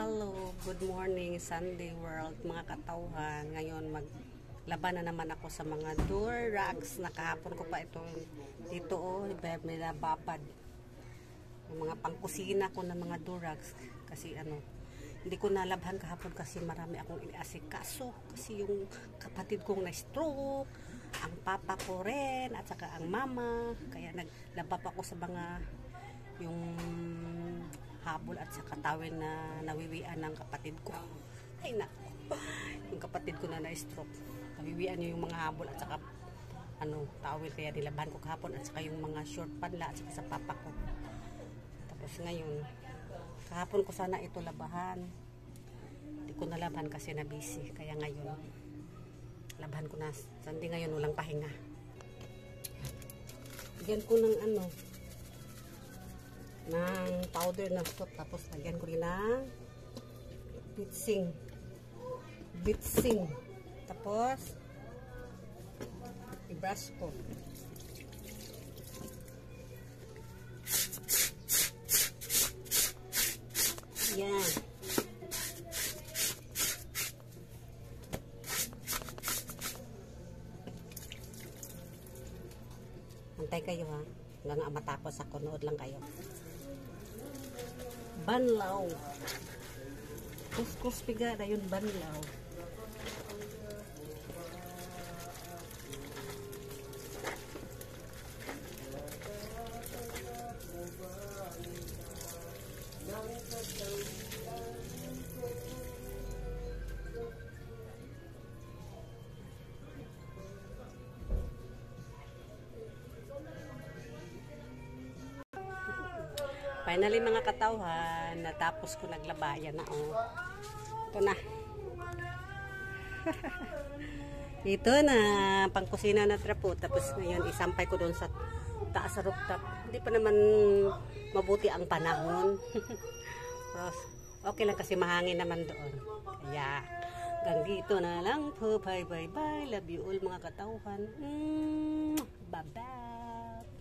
Hello, good morning Sunday world mga katauhan. Ngayon maglaban na naman ako sa mga door racks. Nakahapon ko pa ito dito may nababad. Yung mga pangkusina ko na mga door racks kasi hindi ko nalabhan kahapon kasi marami akong iniasikaso kasi yung kapatid kong na-stroke, ang papa ko rin at saka ang mama, kaya naglabap ako sa mga yung habol at saka tawel na nawiwian ng kapatid ko. Ay nako, yung kapatid ko na na-stroke, nawiwian niya yung mga habol at saka tawel, kaya nilabahan ko kahapon at saka yung mga short panla at saka sa papa ko. Tapos ngayon kahapon ko sana ito labahan, hindi ko nalaban kasi na busy, kaya ngayon labahan ko na. Sunday ngayon, walang pahinga. Bigyan ko ng ng powder na soap, tapos lagyan ko rin ng bitsing, tapos i-brush ko. Yan. Antay kayo ha, hanggang matapos ako, nood lang kayo. Banlaw. Kuskus piga na yun, banlaw. Finally mga katauhan, natapos ko naglabayan na Ito na. Ito na, pangkusina na trapo. Tapos ngayon isampay ko doon sa taas sa rooftop. Hindi pa naman mabuti ang panahon. Tapos, okay lang kasi mahangin naman doon. Kaya, hanggang dito na lang po. Bye bye bye. Love you all mga katauhan. Bye bye.